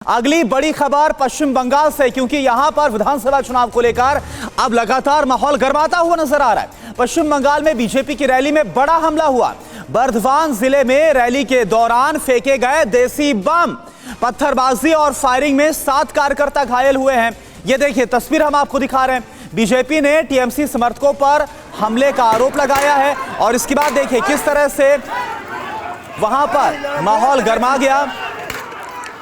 अगली बड़ी खबर पश्चिम बंगाल से, क्योंकि यहां पर विधानसभा चुनाव को लेकर अब लगातार माहौल गर्माता हुआ नजर आ रहा है। पश्चिम बंगाल में बीजेपी की रैली में बड़ा हमला हुआ। बर्धवान जिले में रैली के दौरान फेंके गए देसी बम, पत्थरबाजी और फायरिंग में 7 कार्यकर्ता घायल हुए हैं। ये देखिए तस्वीर हम आपको दिखा रहे हैं। बीजेपी ने टीएमसी समर्थकों पर हमले का आरोप लगाया है और इसके बाद देखिए किस तरह से वहां पर माहौल गर्मा गया,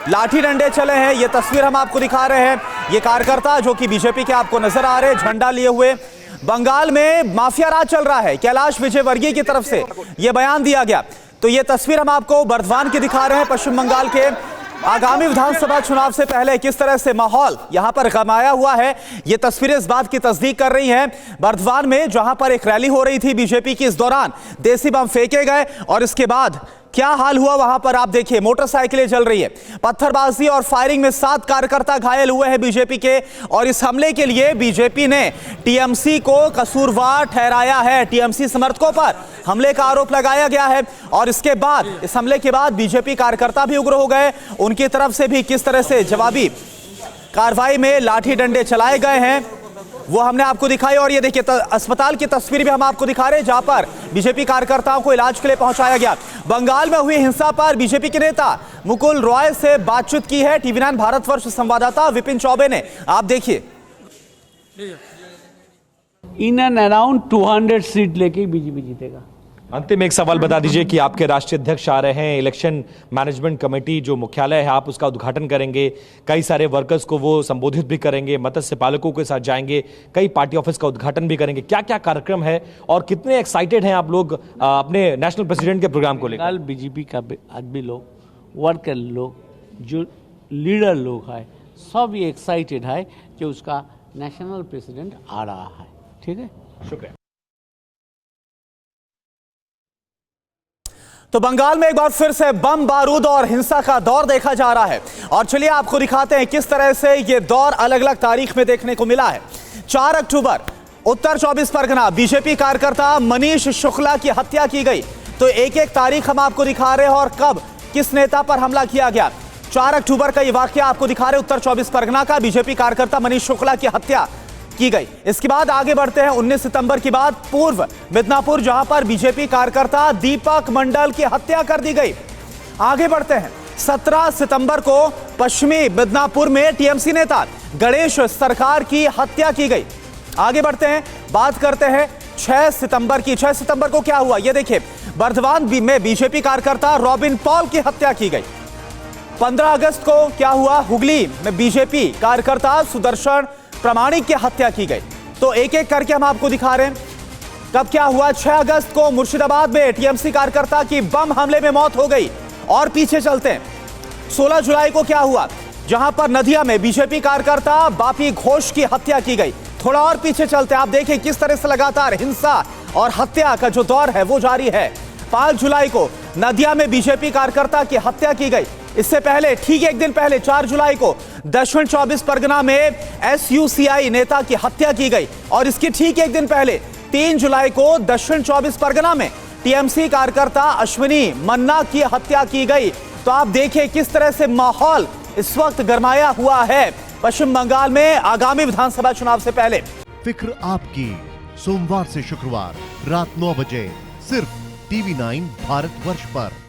लाठी डंडे चले हैं। ये तस्वीर हम आपको दिखा रहे हैं। ये कार्यकर्ता जो कि बीजेपी के आपको नजर आ रहे हैं झंडा लिए हुए। बंगाल में माफिया राज चल रहा है, कैलाश विजयवर्गीय की तरफ से यह बयान दिया गया। तो ये तस्वीर हम आपको बर्धवान की दिखा रहे हैं। पश्चिम बंगाल के आगामी विधानसभा चुनाव से पहले किस तरह से माहौल यहां पर गरमाया हुआ है, ये तस्वीरें इस बात की तस्दीक कर रही हैं। बर्धवान में जहां पर एक रैली हो रही थी बीजेपी की, इस दौरान देसी बम फेंके गए और इसके बाद क्या हाल हुआ वहां पर आप देखिए। मोटरसाइकिलें जल रही है, पत्थरबाजी और फायरिंग में 7 कार्यकर्ता घायल हुए हैं बीजेपी के। और इस हमले के लिए बीजेपी ने टीएमसी को कसूरवार ठहराया है। टीएमसी समर्थकों पर हमले का आरोप लगाया गया है और इसके बाद, इस हमले के बाद बीजेपी कार्यकर्ता भी उग्र हो गए। उनकी तरफ से भी किस तरह से जवाबी कार्रवाई में लाठी डंडे चलाए गए हैं वो हमने आपको दिखाई। और ये देखिए अस्पताल की तस्वीर भी हम आपको दिखा रहे हैं जहां पर बीजेपी कार्यकर्ताओं को इलाज के लिए पहुंचाया गया। बंगाल में हुई हिंसा पर बीजेपी के नेता मुकुल रॉय से बातचीत की है टीवी 9 भारतवर्ष संवाददाता विपिन चौबे ने। आप देखिए। इन एंड अराउंड 200 सीट लेके बीजेपी जीतेगा। अंतिम एक सवाल बता दीजिए कि आपके राष्ट्रीय अध्यक्ष आ रहे हैं, इलेक्शन मैनेजमेंट कमेटी जो मुख्यालय है आप उसका उद्घाटन करेंगे, कई सारे वर्कर्स को वो संबोधित भी करेंगे, मत्स्य पालकों के साथ जाएंगे, कई पार्टी ऑफिस का उद्घाटन भी करेंगे। क्या क्या कार्यक्रम है और कितने एक्साइटेड हैं आप लोग अपने नेशनल प्रेसिडेंट के प्रोग्राम को लेकर? बीजेपी का आदमी लोग, वर्कर लोग, जो लीडर लोग है, सब ये एक्साइटेड है कि उसका नेशनल प्रेसिडेंट आ रहा है। ठीक है, शुक्रिया। तो बंगाल में एक बार फिर से बम बारूद और हिंसा का दौर देखा जा रहा है और चलिए आपको दिखाते हैं किस तरह से ये दौर अलग अलग तारीख में देखने को मिला है। 4 अक्टूबर उत्तर 24 परगना बीजेपी कार्यकर्ता मनीष शुक्ला की हत्या की गई। तो एक एक तारीख हम आपको दिखा रहे हैं और कब किस नेता पर हमला किया गया। 4 अक्टूबर का ये वाकया आपको दिखा रहे उत्तर 24 परगना का, बीजेपी कार्यकर्ता मनीष शुक्ला की हत्या की गई। इसके बाद आगे बढ़ते हैं 19 सितंबर की बात, पूर्व मिदनापुर जहां पर बीजेपी कार्यकर्ता दीपक मंडल की हत्या कर दी गई। आगे बढ़ते हैं 17 सितंबर को पश्चिमी मिदनापुर में टीएमसी नेता गणेश सरकार की हत्या की गई। आगे बढ़ते हैं, बात करते हैं 6 सितंबर की। 6 सितंबर को क्या हुआ ये देखिए, बर्धवान में बीजेपी कार्यकर्ता रॉबिन पॉल की हत्या की गई। 15 अगस्त को क्या हुआ, हुगली में बीजेपी कार्यकर्ता सुदर्शन प्रामाणिक की हत्या की गई। तो एक एक करके हम आपको दिखा रहे हैं कब क्या हुआ। 6 अगस्त को मुर्शिदाबाद में टीएमसी कार्यकर्ता की बम हमले में मौत हो गई। और पीछे चलते हैं, 16 जुलाई को क्या हुआ, जहां पर नदिया में बीजेपी कार्यकर्ता बापी घोष की हत्या की गई। थोड़ा और पीछे चलते हैं, आप देखिए किस तरह से लगातार हिंसा और हत्या का जो दौर है वो जारी है। 5 जुलाई को नदिया में बीजेपी कार्यकर्ता की हत्या की गई। इससे पहले ठीक एक दिन पहले 4 जुलाई को दक्षिण 24 परगना में एसयूसीआई नेता की हत्या की गई और इसके ठीक एक दिन पहले 3 जुलाई को दक्षिण 24 परगना में टीएमसी कार्यकर्ता अश्विनी मन्ना की हत्या की गई। तो आप देखिए किस तरह से माहौल इस वक्त गरमाया हुआ है पश्चिम बंगाल में आगामी विधानसभा चुनाव से पहले। फिक्र आपकी, सोमवार से शुक्रवार रात 9 बजे सिर्फ टीवी 9 भारतवर्ष पर।